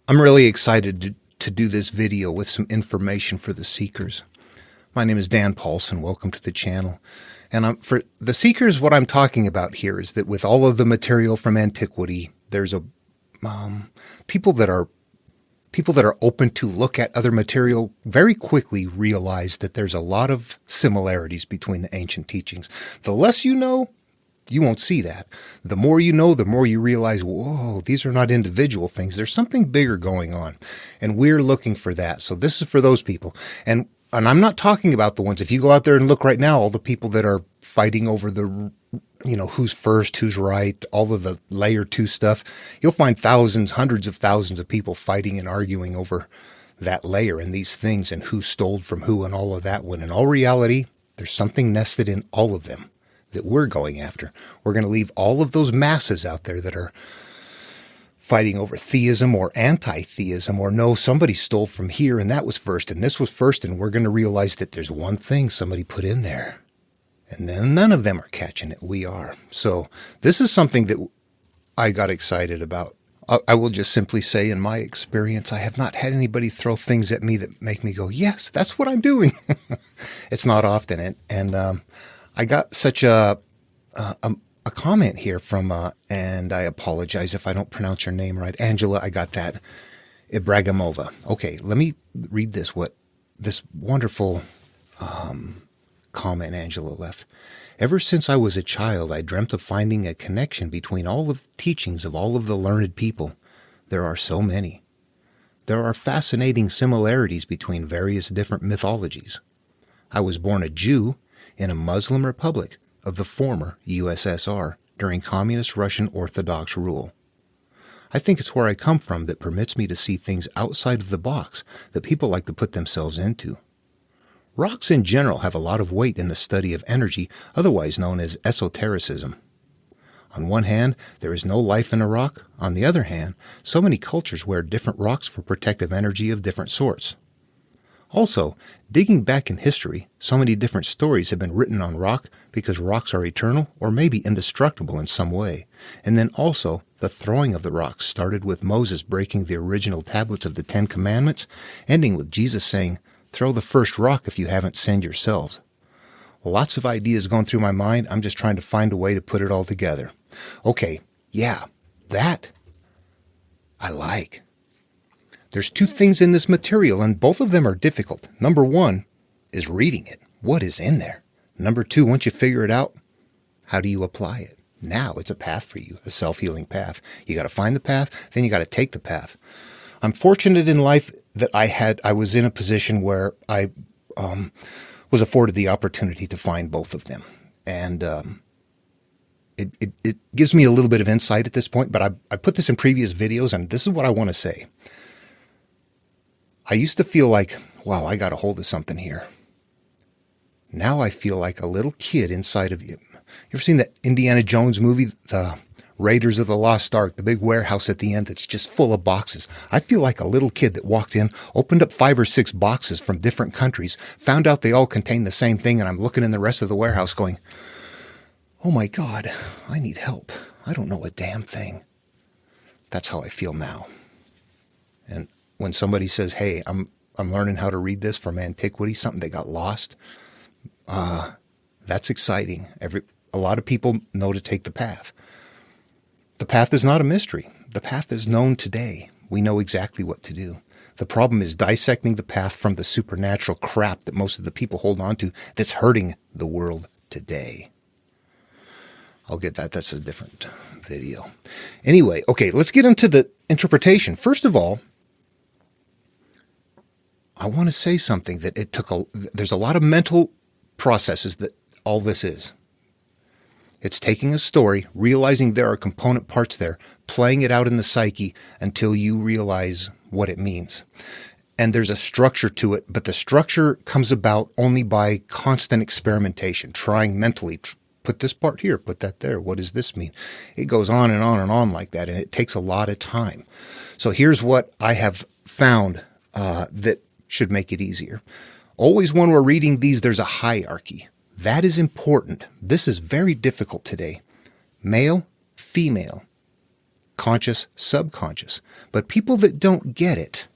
I'm really excited to do this video with some information for the seekers. My name is Dan Paulson. Welcome to the channel. And for the seekers, what I'm talking about here is that with all of the material from antiquity, there's people that are open to look at other material very quickly realize that there's a lot of similarities between the ancient teachings. The less you know, you won't see that. The more you know, the more you realize, whoa, these are not individual things. There's something bigger going on. And we're looking for that. So this is for those people. And I'm not talking about the ones, if you go out there and look right now, all the people that are fighting over the, who's first, who's right, all of the layer 2 stuff, you'll find thousands, hundreds of thousands of people fighting and arguing over that layer and these things and who stole from who and all of that, when in all reality, there's something nested in all of them that we're going after. We're going to leave all of those masses out there that are fighting over theism or anti-theism, or no, somebody stole from here and that was first and this was first, and we're going to realize that there's one thing somebody put in there. And then none of them are catching it. We are. So this is something that I got excited about. I will just simply say, in my experience, I have not had anybody throw things at me that make me go, yes, that's what I'm doing. It's not often. And I got such a comment here from, and I apologize if I don't pronounce your name right. Angela, I got that. Ibragimova. Okay, let me read this wonderful comment Angela left. Ever since I was a child, I dreamt of finding a connection between all of the teachings of all of the learned people. There are so many. There are fascinating similarities between various different mythologies. I was born a Jew in a Muslim republic of the former USSR during communist Russian Orthodox rule. I think it's where I come from that permits me to see things outside of the box that people like to put themselves into. Rocks in general have a lot of weight in the study of energy, otherwise known as esotericism. On one hand, there is no life in a rock. On the other hand, so many cultures wear different rocks for protective energy of different sorts. Also, digging back in history, so many different stories have been written on rock because rocks are eternal or maybe indestructible in some way. And then also, the throwing of the rocks started with Moses breaking the original tablets of the 10 Commandments, ending with Jesus saying, "Throw the first rock if you haven't sinned yourselves." Lots of ideas going through my mind. I'm just trying to find a way to put it all together. Okay, yeah, that I like. There's 2 things in this material, and both of them are difficult. Number 1 is reading it. What is in there? Number 2, once you figure it out, how do you apply it? Now it's a path for you, a self-healing path. You got to find the path, then you got to take the path. I'm fortunate in life that I was in a position where I was afforded the opportunity to find both of them. And it gives me a little bit of insight at this point, but I put this in previous videos, and this is what I want to say. I used to feel like, wow, I got a hold of something here. Now I feel like a little kid inside of you. You ever seen that Indiana Jones movie, the Raiders of the Lost Ark, the big warehouse at the end that's just full of boxes? I feel like a little kid that walked in, opened up 5 or 6 boxes from different countries, found out they all contain the same thing, and I'm looking in the rest of the warehouse going, oh my God, I need help. I don't know a damn thing. That's how I feel now. And when somebody says, hey, I'm learning how to read this from antiquity, something that got lost, that's exciting. A lot of people know to take the path. The path is not a mystery. The path is known today. We know exactly what to do. The problem is dissecting the path from the supernatural crap that most of the people hold on to that's hurting the world today. I'll get that. That's a different video. Anyway, okay, let's get into the interpretation. First of all, I want to say something that there's a lot of mental processes that all this is. It's taking a story, realizing there are component parts there, playing it out in the psyche until you realize what it means. And there's a structure to it, but the structure comes about only by constant experimentation, trying mentally, put this part here, put that there. What does this mean? It goes on and on and on like that, and it takes a lot of time. So here's what I have found that should make it easier. Always when we're reading these, there's a hierarchy. That is important. This is very difficult today. Male, female, conscious, subconscious. But people that don't get it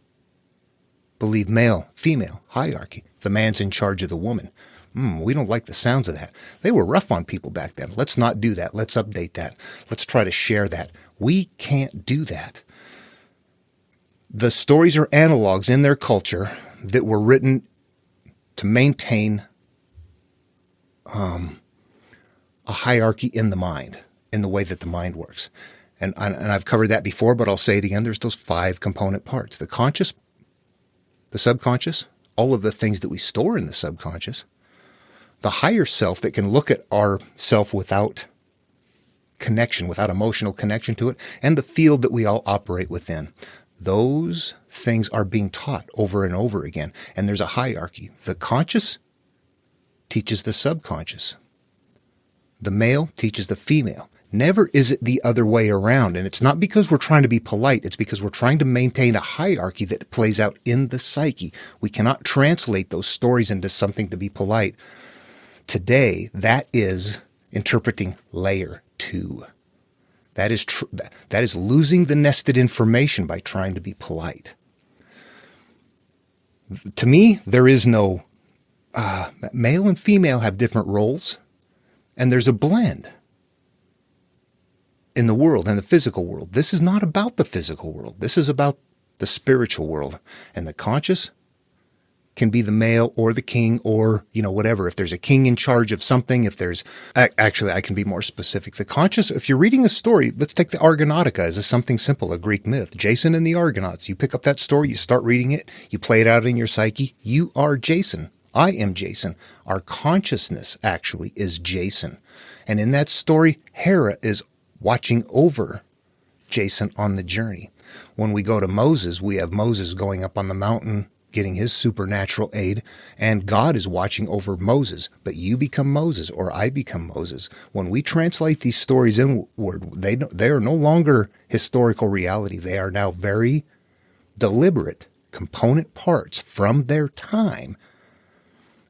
believe male, female, hierarchy. The man's in charge of the woman. We don't like the sounds of that. They were rough on people back then. Let's not do that. Let's update that. Let's try to share that. We can't do that. The stories are analogs in their culture that were written to maintain a hierarchy in the mind, in the way that the mind works. And I've covered that before, but I'll say it again. There's those 5 component parts: the conscious, the subconscious, all of the things that we store in the subconscious, the higher self that can look at our self without connection, without emotional connection to it, and the field that we all operate within. Those things are being taught over and over again. And there's a hierarchy. The conscious teaches the subconscious. The male teaches the female. Never is it the other way around. And it's not because we're trying to be polite. It's because we're trying to maintain a hierarchy that plays out in the psyche. We cannot translate those stories into something to be polite. Today, that is interpreting layer 2. That is losing the nested information by trying to be polite. To me, there is no male and female have different roles, and there's a blend in the world, in the physical world. This is not about the physical world. This is about the spiritual world. And the conscious can be the male or the king or, whatever. If there's a king in charge of something, actually, I can be more specific. The conscious, if you're reading a story, let's take the Argonautica as something simple, a Greek myth. Jason and the Argonauts. You pick up that story, you start reading it, you play it out in your psyche. You are Jason. I am Jason. Our consciousness actually is Jason. And in that story, Hera is watching over Jason on the journey. When we go to Moses, we have Moses going up on the mountain, getting his supernatural aid, and God is watching over Moses. But you become Moses, or I become Moses. When we translate these stories inward, they are no longer historical reality. They are now very deliberate component parts from their time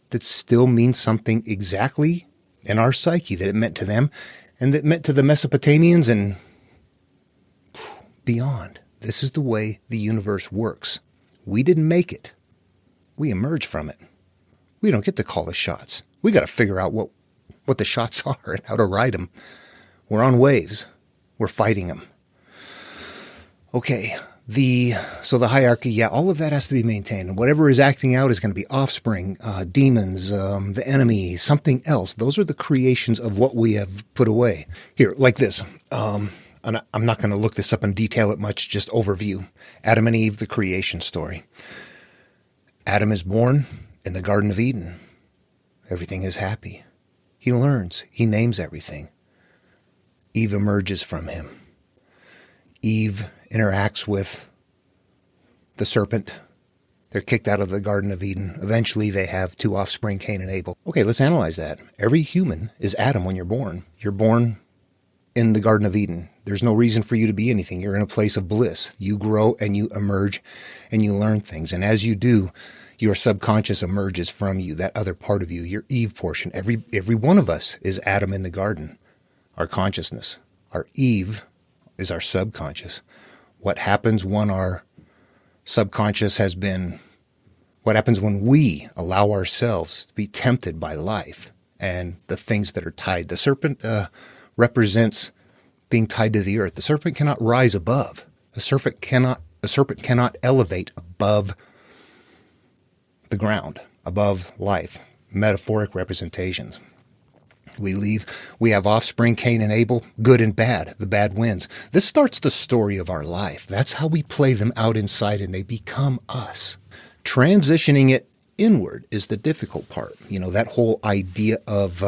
that still mean something exactly in our psyche that it meant to them, and that meant to the Mesopotamians and beyond. This is the way the universe works. We didn't make it. We emerge from it. We don't get to call the shots. We got to figure out what the shots are and how to ride them. We're on waves. We're fighting them. Okay. So the hierarchy, all of that has to be maintained. And whatever is acting out is going to be offspring, demons, the enemy, something else. Those are the creations of what we have put away. Here, like this. And I'm not going to look this up and detail it much, just overview. Adam and Eve, the creation story. Adam is born in the Garden of Eden. Everything is happy. He learns. He names everything. Eve emerges from him. Eve interacts with the serpent. They're kicked out of the Garden of Eden. Eventually, they have 2 offspring, Cain and Abel. Okay, let's analyze that. Every human is Adam when you're born. You're born in the Garden of Eden. There's no reason for you to be anything. You're in a place of bliss. You grow and you emerge and you learn things. And as you do, your subconscious emerges from you, that other part of you, your Eve portion. Every one of us is Adam in the garden, our consciousness. Our Eve is our subconscious. What happens when our subconscious what happens when we allow ourselves to be tempted by life and the things that are tied? The serpent represents being tied to the earth. The serpent cannot rise above. The serpent cannot elevate above the ground, above life. Metaphoric representations. We have offspring, Cain and Abel, good and bad. The bad wins. This starts the story of our life. That's how we play them out inside and they become us. Transitioning it inward is the difficult part. That whole idea of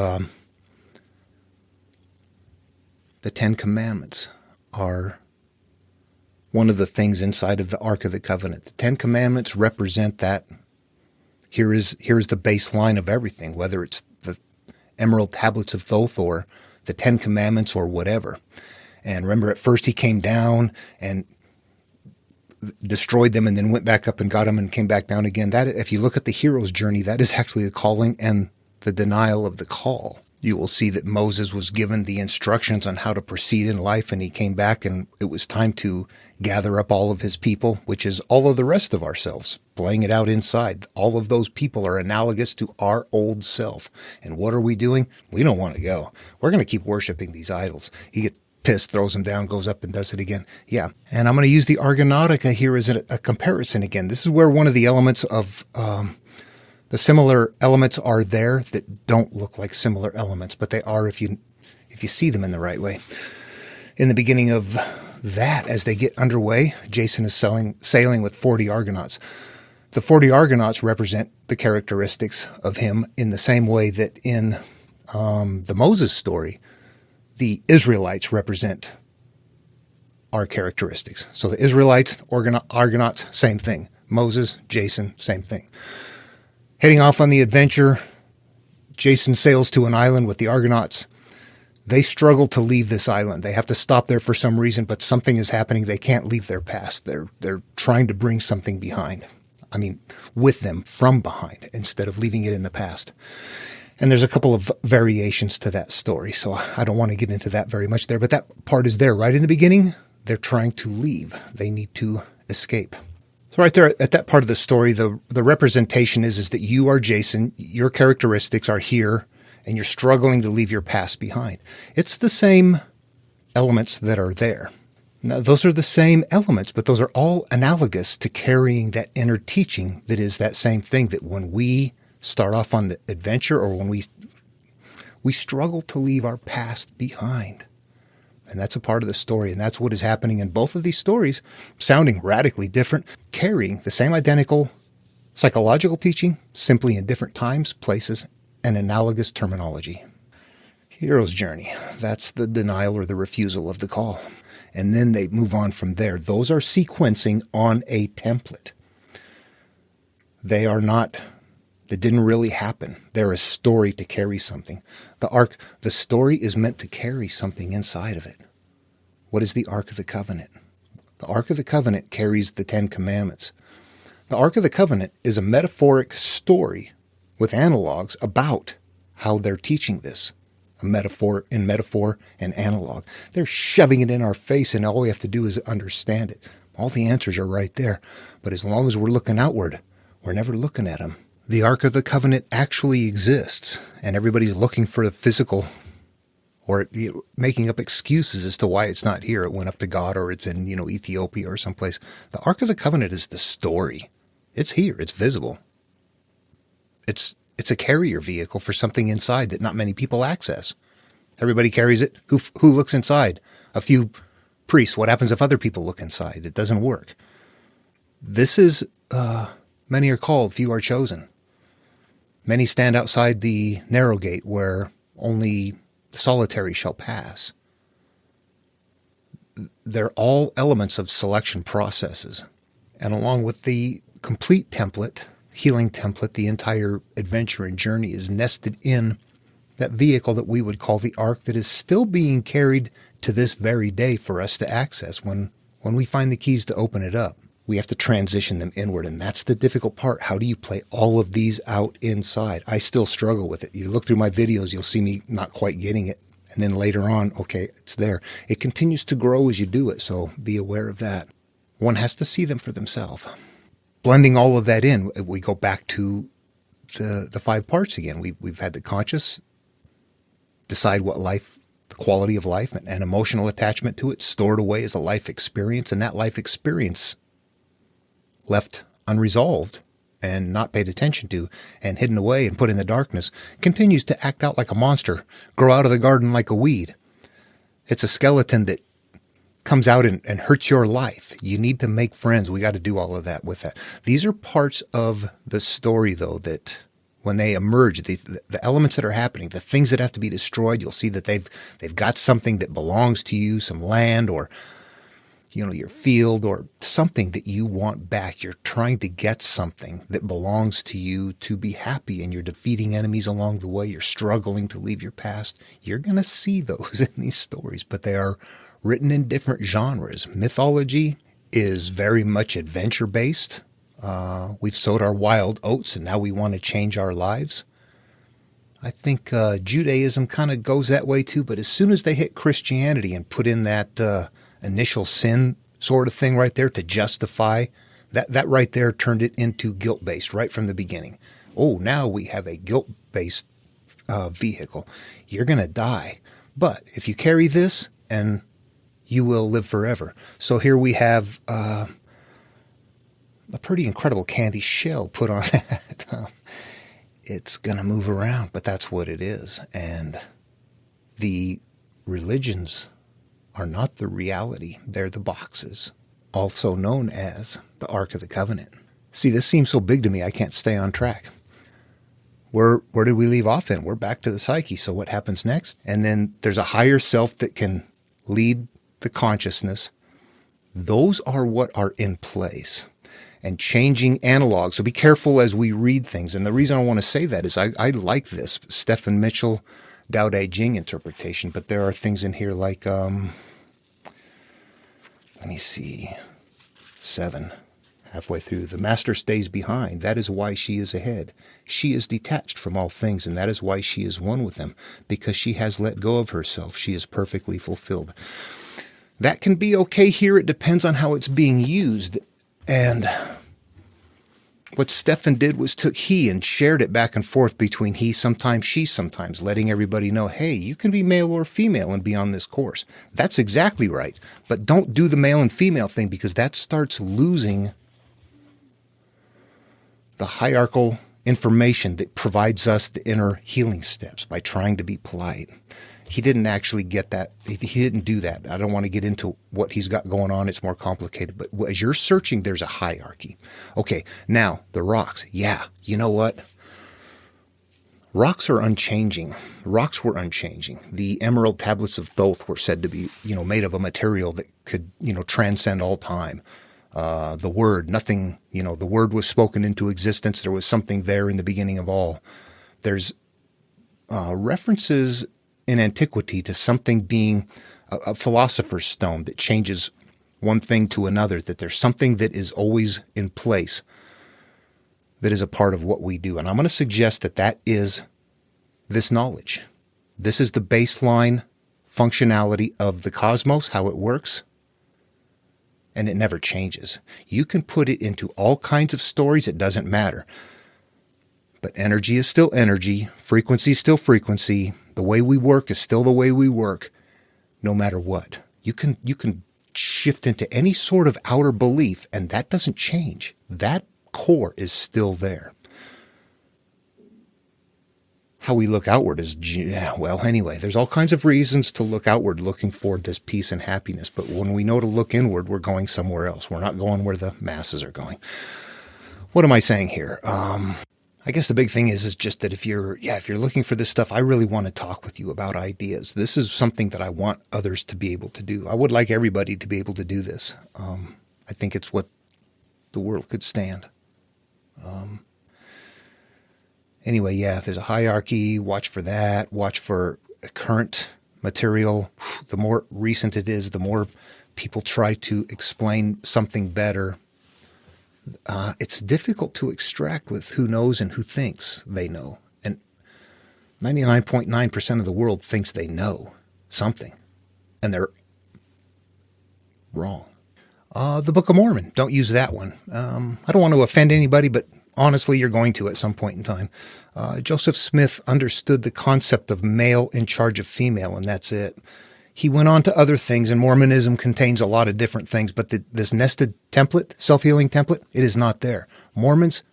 the 10 Commandments are one of the things inside of the Ark of the Covenant. The 10 Commandments represent that. Here's the baseline of everything, whether it's the Emerald Tablets of Thoth or the 10 Commandments or whatever. And remember, at first he came down and destroyed them and then went back up and got them and came back down again. That, if you look at the hero's journey, that is actually the calling and the denial of the call. You will see that Moses was given the instructions on how to proceed in life, and he came back and it was time to gather up all of his people, which is all of the rest of ourselves, playing it out inside. All of those people are analogous to our old self. And what are we doing? We don't want to go. We're going to keep worshiping these idols. He gets pissed, throws them down, goes up and does it again. Yeah. And I'm going to use the Argonautica here as a comparison again. This is where one of the elements of the similar elements are there that don't look like similar elements, but they are if you see them in the right way. In the beginning of that, as they get underway, Jason is sailing with 40 Argonauts. The 40 Argonauts represent the characteristics of him in the same way that in the Moses story, the Israelites represent our characteristics. So the Israelites, Argonauts, same thing. Moses, Jason, same thing. Heading off on the adventure, Jason sails to an island with the Argonauts. They struggle to leave this island. They have to stop there for some reason, but something is happening. They can't leave their past. They're trying to bring something behind. I mean, with them from behind instead of leaving it in the past. And there's a couple of variations to that story, so I don't want to get into that very much there, but that part is there right in the beginning. They're trying to leave. They need to escape. So right there at that part of the story, the representation is that you are Jason, your characteristics are here, and you're struggling to leave your past behind. It's the same elements that are there. Now, those are the same elements, but those are all analogous to carrying that inner teaching that is that same thing, that when we start off on the adventure or when we struggle to leave our past behind. And that's a part of the story, and that's what is happening in both of these stories, sounding radically different, carrying the same identical psychological teaching, simply in different times, places, and analogous terminology. Hero's journey, that's the denial or the refusal of the call. And then they move on from there. Those are sequencing on a template. They didn't really happen. They're a story to carry something. The story is meant to carry something inside of it. What is the Ark of the Covenant? The Ark of the Covenant carries the 10 Commandments. The Ark of the Covenant is a metaphoric story with analogs about how they're teaching this. A metaphor and analog. They're shoving it in our face, and all we have to do is understand it. All the answers are right there. But as long as we're looking outward, we're never looking at them. The Ark of the Covenant actually exists, and everybody's looking for the physical or making up excuses as to why it's not here. It went up to God, or it's in, Ethiopia or someplace. The Ark of the Covenant is the story. It's here. It's visible. It's a carrier vehicle for something inside that not many people access. Everybody carries it. Who looks inside? A few priests. What happens if other people look inside? It doesn't work. This is, many are called, few are chosen. Many stand outside the narrow gate where only the solitary shall pass. They're all elements of selection processes. And along with the complete template, healing template, the entire adventure and journey is nested in that vehicle that we would call the Ark, that is still being carried to this very day for us to access. When we find the keys to open it up, we have to transition them inward, and that's the difficult part. How do you play all of these out inside? I still struggle with it. You look through my videos, you'll see me not quite getting it. And then later on, okay, it's there. It continues to grow as you do it, so be aware of that. One has to see them for themselves. Blending all of that in, we go back to the 5 parts again. We've had the conscious, decide what life, the quality of life, and emotional attachment to it, stored away as a life experience, and that life experience left unresolved and not paid attention to and hidden away and put in the darkness, continues to act out like a monster, grow out of the garden like a weed. It's a skeleton that comes out and hurts your life. You need to make friends. We got to do all of that with that. These are parts of the story, though, that when they emerge, the elements that are happening, the things that have to be destroyed, you'll see that they've got something that belongs to you, some land or your field or something that you want back. You're trying to get something that belongs to you to be happy, and you're defeating enemies along the way. You're struggling to leave your past. You're going to see those in these stories, but they are written in different genres. Mythology is very much adventure-based. We've sowed our wild oats, and now we want to change our lives. I think Judaism kind of goes that way too, but as soon as they hit Christianity and put in that initial sin sort of thing right there to justify, that right there turned it into guilt-based right from the beginning. Oh, now we have a guilt-based vehicle. You're going to die. But if you carry this, and you will live forever. So here we have a pretty incredible candy shell put on that. It's going to move around, but that's what it is. And the religions are not the reality. They're the boxes, also known as the Ark of the Covenant. See, this seems so big to me, I can't stay on track. Where did we leave off then? We're back to the psyche. So what happens next? And then there's a higher self that can lead the consciousness. Those are what are in place. And changing analogs. So be careful as we read things. And the reason I want to say that is I like this Stephen Mitchell, Tao Te Ching interpretation. But there are things in here like, let me see, 7. Halfway through, the master stays behind. That is why she is ahead. She is detached from all things, and that is why she is one with them, because she has let go of herself. She is perfectly fulfilled. That can be okay here. It depends on how it's being used. And what Stephen did was took he and shared it back and forth between he sometimes, she sometimes, letting everybody know, hey, you can be male or female and be on this course. That's exactly right. But don't do the male and female thing, because that starts losing the hierarchical information that provides us the inner healing steps by trying to be polite. He didn't actually get that. He didn't do that. I don't want to get into what he's got going on. It's more complicated. But as you're searching, there's a hierarchy. Okay, now the rocks. Yeah, you know what? Rocks are unchanging. Rocks were unchanging. The emerald tablets of Thoth were said to be, made of a material that could, transcend all time. The word, nothing, the word was spoken into existence. There was something there in the beginning of all. There's references in antiquity to something being a philosopher's stone that changes one thing to another, that there's something that is always in place that is a part of what we do. And I'm going to suggest that is this knowledge. This is the baseline functionality of the cosmos, how it works. And it never changes. You can put it into all kinds of stories. It doesn't matter. But energy is still energy. Frequency is still frequency. The way we work is still the way we work, no matter what. You can shift into any sort of outer belief, and that doesn't change. That core is still there. How we look outward is, anyway, there's all kinds of reasons to look outward, looking for this peace and happiness. But when we know to look inward, we're going somewhere else. We're not going where the masses are going. What am I saying here? I guess the big thing is just that if you're looking for this stuff, I really want to talk with you about ideas. This is something that I want others to be able to do. I would like everybody to be able to do this. I think it's what the world could stand. Anyway, there's a hierarchy. Watch for that. Watch for current material. The more recent it is, the more people try to explain something better. It's difficult to extract with who knows and who thinks they know. And 99.9% of the world thinks they know something. And they're wrong. The Book of Mormon. Don't use that one. I don't want to offend anybody, but honestly, you're going to at some point in time. Joseph Smith understood the concept of male in charge of female, and that's it. He went on to other things, and Mormonism contains a lot of different things, but this nested template, self-healing template, it is not there. Mormons,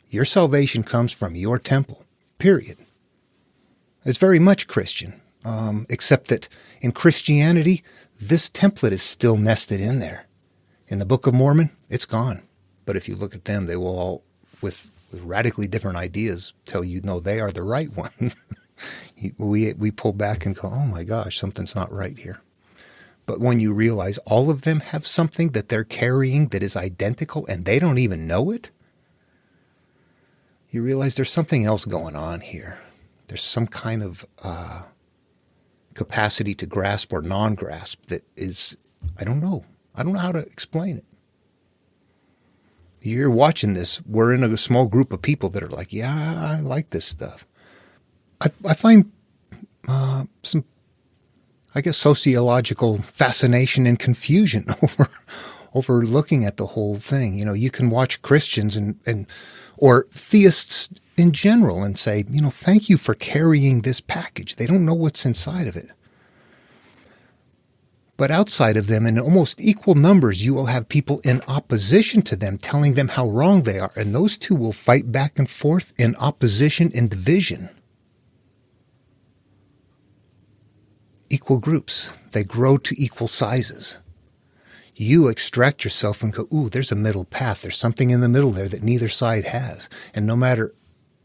your salvation comes from your temple, period. It's very much Christian, except that in Christianity, this template is still nested in there. In the Book of Mormon, it's gone. But if you look at them, they will all, with radically different ideas, tell you, no, they are the right ones. We pull back and go, oh my gosh, something's not right here. But when you realize all of them have something that they're carrying that is identical and they don't even know it, you realize there's something else going on here. There's some kind of capacity to grasp or non-grasp that is, I don't know how to explain it. you're watching this, we're in a small group of people that are like, yeah, I like this stuff. I find some, I guess, sociological fascination and confusion over looking at the whole thing. You know, you can watch Christians and or theists in general and say, you know, thank you for carrying this package. They don't know what's inside of it. But outside of them, in almost equal numbers, you will have people in opposition to them telling them how wrong they are. And those two will fight back and forth in opposition and division. Equal groups. They grow to equal sizes. You extract yourself and go, ooh, there's a middle path. There's something in the middle there that neither side has. And no matter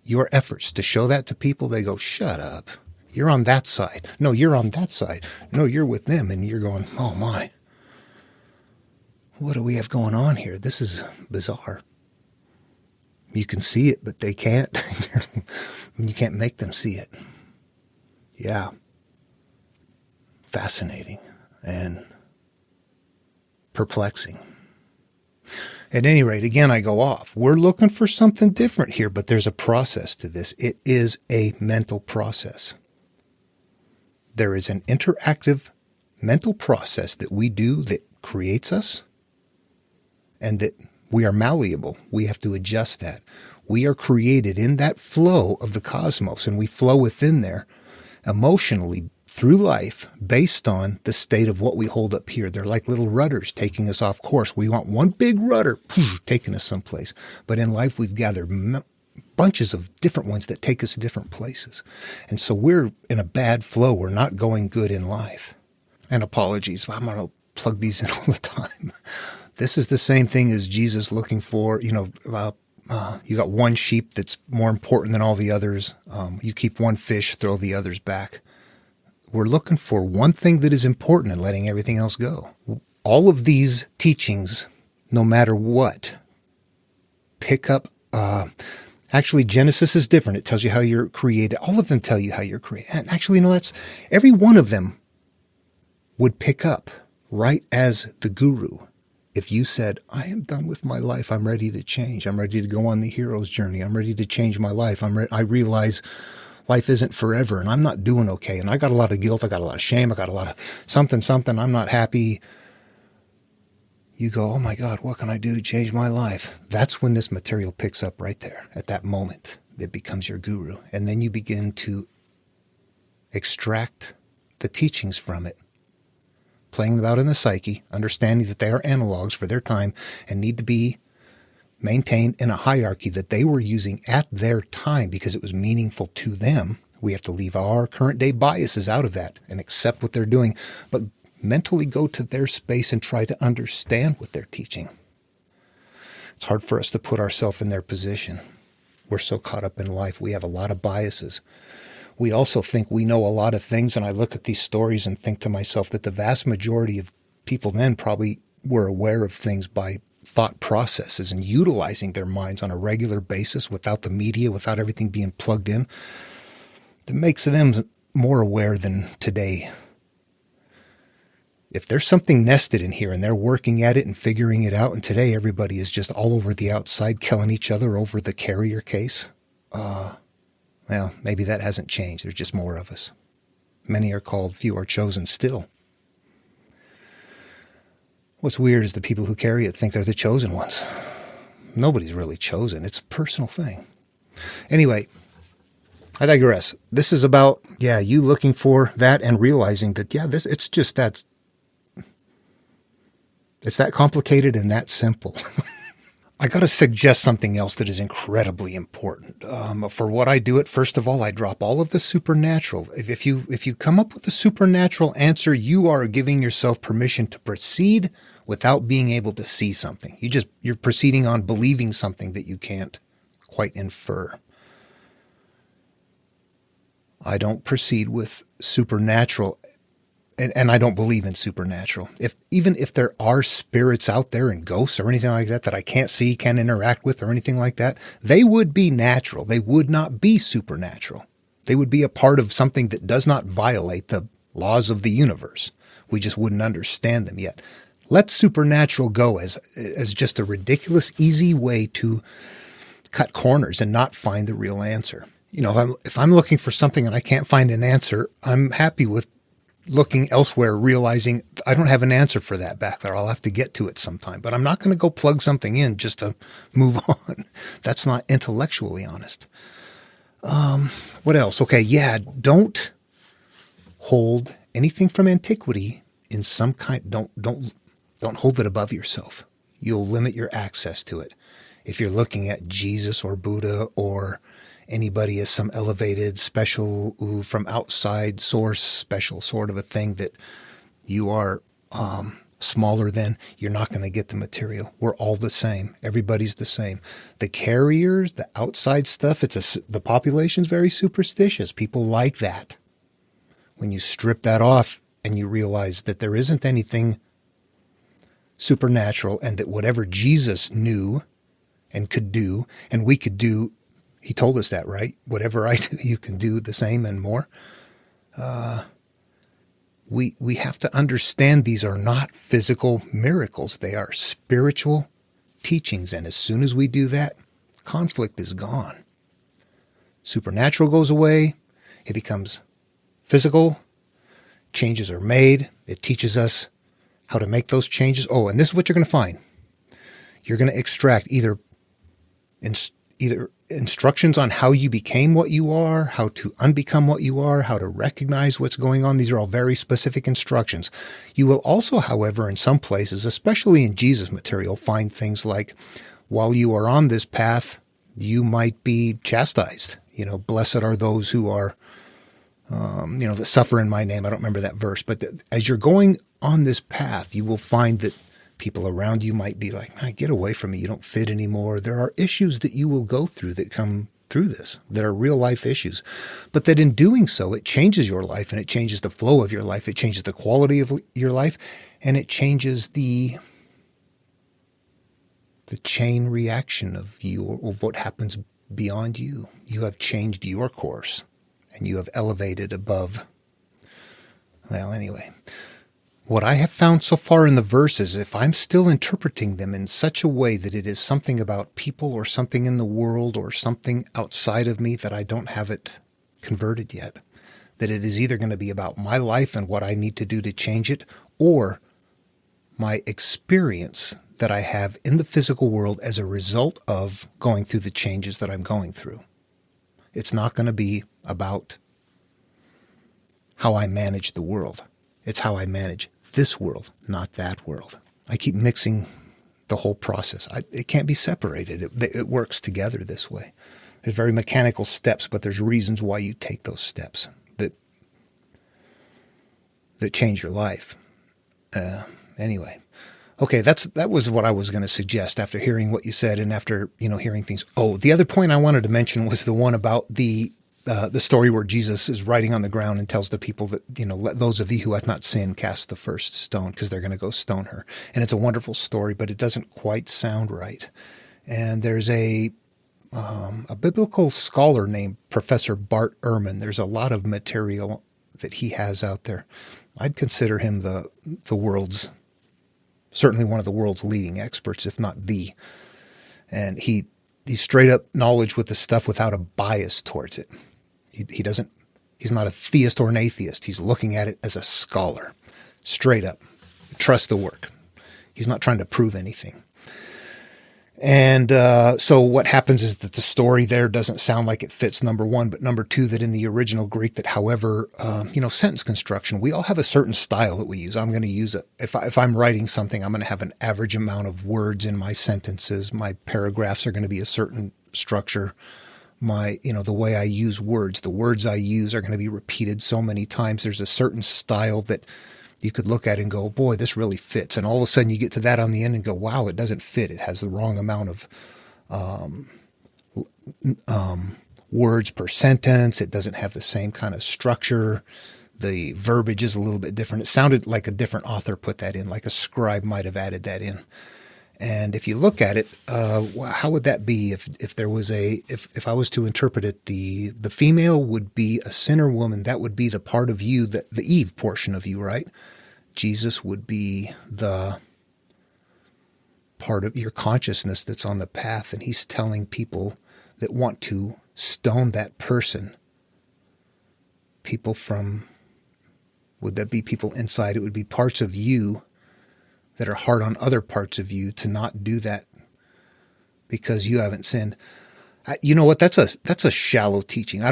your efforts to show that to people, they go, shut up. You're on that side. No, you're on that side. No, you're with them. And you're going, oh my, what do we have going on here? This is bizarre. You can see it, but they can't. You can't make them see it. Yeah. Fascinating and perplexing. At any rate, again, I go off. We're looking for something different here, but there's a process to this. It is a mental process. There is an interactive mental process that we do that creates us, and that we are malleable. We have to adjust that. We are created in that flow of the cosmos, and we flow within there emotionally through life based on the state of what we hold up here. They're like little rudders taking us off course. We want one big rudder taking us someplace. But in life, we've gathered bunches of different ones that take us to different places. And so we're in a bad flow. We're not going good in life. And apologies, I'm going to plug these in all the time. This is the same thing as Jesus looking for, you got one sheep that's more important than all the others. You keep one fish, throw the others back. We're looking for one thing that is important and letting everything else go. All of these teachings, no matter what, pick up. Actually, Genesis is different. It tells you how you're created. All of them tell you how you're created. And actually, that's every one of them would pick up right as the guru. If you said, I am done with my life, I'm ready to change. I'm ready to go on the hero's journey. I'm ready to change my life. I realize life isn't forever and I'm not doing okay. And I got a lot of guilt. I got a lot of shame. I got a lot of something. I'm not happy. You go, oh my God, what can I do to change my life? That's when this material picks up right there. At that moment, it becomes your guru. And then you begin to extract the teachings from it, playing them out in the psyche, understanding that they are analogs for their time and need to be maintained in a hierarchy that they were using at their time because it was meaningful to them. We have to leave our current day biases out of that and accept what they're doing, but mentally go to their space and try to understand what they're teaching. It's hard for us to put ourselves in their position. We're so caught up in life. We have a lot of biases. We also think we know a lot of things, and I look at these stories and think to myself that the vast majority of people then probably were aware of things by thought processes and utilizing their minds on a regular basis without the media, without everything being plugged in. That makes them more aware than today. If there's something nested in here and they're working at it and figuring it out, and today everybody is just all over the outside killing each other over the carrier case, well, maybe that hasn't changed. There's just more of us. Many are called, few are chosen still. What's weird is the people who carry it think they're the chosen ones. Nobody's really chosen. It's a personal thing. Anyway, I digress. This is about, you looking for that and realizing that, it's just that. It's that complicated and that simple. I got to suggest something else that is incredibly important. For what I do, first of all, I drop all of the supernatural. If you come up with a supernatural answer, you are giving yourself permission to proceed without being able to see something. You're proceeding on believing something that you can't quite infer. I don't proceed with supernatural. And I don't believe in supernatural. Even if there are spirits out there and ghosts or anything like that I can't see, can't interact with or anything like that, they would be natural. They would not be supernatural. They would be a part of something that does not violate the laws of the universe. We just wouldn't understand them yet. Let supernatural go as just a ridiculous, easy way to cut corners and not find the real answer. You know, if I'm looking for something and I can't find an answer, I'm happy with looking elsewhere, realizing I don't have an answer for that back there. I'll have to get to it sometime, but I'm not going to go plug something in just to move on. That's not intellectually honest. What else? Okay. Yeah. Don't hold anything from antiquity in some kind. Don't hold it above yourself. You'll limit your access to it. If you're looking at Jesus or Buddha or anybody as some elevated, special, from outside source, special sort of a thing that you are smaller than, you're not going to get the material. We're all the same. Everybody's the same. The carriers, the outside stuff, the population's very superstitious. People like that. When you strip that off and you realize that there isn't anything supernatural and that whatever Jesus knew and could do, and we could do, he told us that, right? Whatever I do, you can do the same and more. We have to understand these are not physical miracles. They are spiritual teachings. And as soon as we do that, conflict is gone. Supernatural goes away. It becomes physical. Changes are made. It teaches us how to make those changes. Oh, and this is what you're going to find. You're going to extract either instructions on how you became what you are, how to unbecome what you are, how to recognize what's going on. These are all very specific instructions. You will also, however, in some places, especially in Jesus material, find things like, while you are on this path, you might be chastised. You know, blessed are those who are, that suffer in my name. I don't remember that verse, but as you're going on this path, you will find that people around you might be like, get away from me. You don't fit anymore. There are issues that you will go through that come through this, that are real life issues. But that in doing so, it changes your life and it changes the flow of your life. It changes the quality of your life and it changes the chain reaction of what happens beyond you. You have changed your course and you have elevated above. Well, anyway. What I have found so far in the verses, if I'm still interpreting them in such a way that it is something about people or something in the world or something outside of me, that I don't have it converted yet, that it is either going to be about my life and what I need to do to change it, or my experience that I have in the physical world as a result of going through the changes that I'm going through. It's not going to be about how I manage the world. It's how I manage this world, not that world. I keep mixing the whole process. It can't be separated. It works together this way. There's very mechanical steps, but there's reasons why you take those steps that change your life. Anyway, okay, that was what I was going to suggest after hearing what you said and after hearing things. Oh, the other point I wanted to mention was the one about the story where Jesus is writing on the ground and tells the people that, let those of you who hath not sinned cast the first stone, because they're going to go stone her. And it's a wonderful story, but it doesn't quite sound right. And there's a biblical scholar named Professor Bart Ehrman. There's a lot of material that he has out there. I'd consider him the world's, certainly one of the world's leading experts, if not the. And he's straight up knowledge with the stuff without a bias towards it. He's not a theist or an atheist. He's looking at it as a scholar, straight up. Trust the work. He's not trying to prove anything. And so what happens is that the story there doesn't sound like it fits, number one, but number two, that in the original Greek, that however, sentence construction, we all have a certain style that we use. I'm going to use it. If I'm writing something, I'm going to have an average amount of words in my sentences. My paragraphs are going to be a certain structure. The way I use words, the words I use are going to be repeated so many times. There's a certain style that you could look at and go, boy, this really fits. And all of a sudden you get to that on the end and go, wow, it doesn't fit. It has the wrong amount of words per sentence. It doesn't have the same kind of structure. The verbiage is a little bit different. It sounded like a different author put that in, like a scribe might have added that in. And if you look at it, how would that be if there was if I was to interpret it, the female would be a sinner woman. That would be the part of you, the Eve portion of you, right? Jesus would be the part of your consciousness that's on the path, and he's telling people that want to stone that person. People from, would that be people inside? It would be parts of you that are hard on other parts of you to not do that because you haven't sinned. You know what? That's a shallow teaching.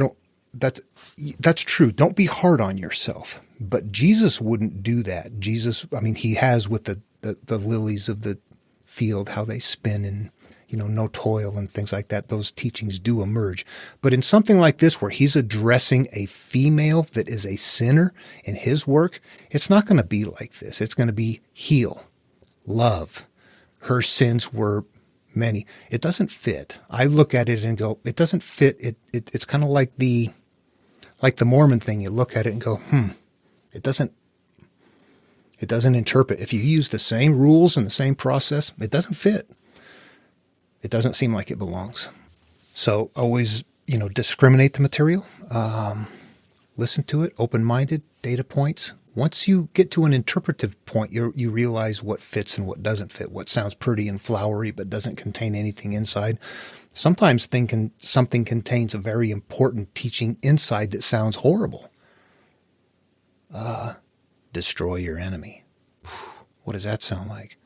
That's true. Don't be hard on yourself. But Jesus wouldn't do that. Jesus, I mean, he has with the lilies of the field, how they spin and, no toil and things like that. Those teachings do emerge. But in something like this, where he's addressing a female that is a sinner in his work, it's not going to be like this. It's going to be heal, love. Her sins were many. It doesn't fit. I look at it and go, it doesn't fit. It's kind of like the Mormon thing. You look at it and go, it doesn't interpret. If you use the same rules and the same process, it doesn't fit. It doesn't seem like it belongs. So always, discriminate the material, listen to it, open-minded, data points. Once you get to an interpretive point, you realize what fits and what doesn't fit, what sounds pretty and flowery but doesn't contain anything inside. Sometimes something contains a very important teaching inside that sounds horrible. Destroy your enemy. What does that sound like?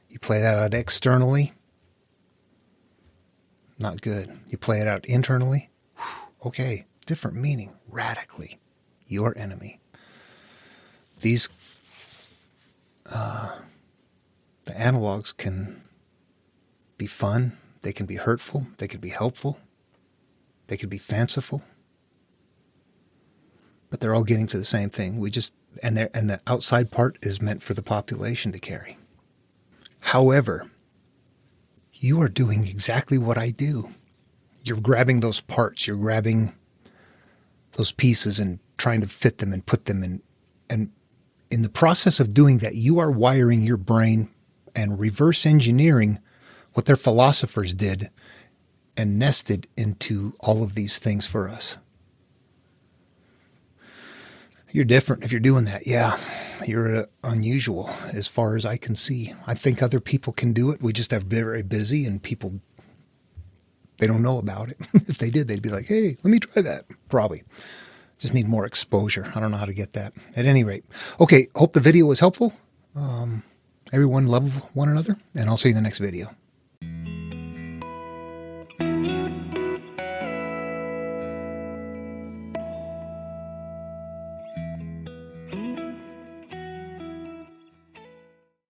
You play that out externally? Not good. You play it out internally? Okay, different meaning. Radically. Your enemy. These, the analogs can be fun. They can be hurtful. They can be helpful. They can be fanciful. But they're all getting to the same thing. And the outside part is meant for the population to carry. However, you are doing exactly what I do. You're grabbing those parts. You're grabbing those pieces and trying to fit them and put them in. And in the process of doing that, you are wiring your brain and reverse engineering what their philosophers did and nested into all of these things for us. You're different if you're doing that. Yeah, you're unusual as far as I can see. I think other people can do it. We just have very busy and people, they don't know about it. If they did, they'd be like, hey, let me try that. Probably. Just need more exposure. I don't know how to get that. At any rate. Okay, hope the video was helpful. Everyone love one another, and I'll see you in the next video.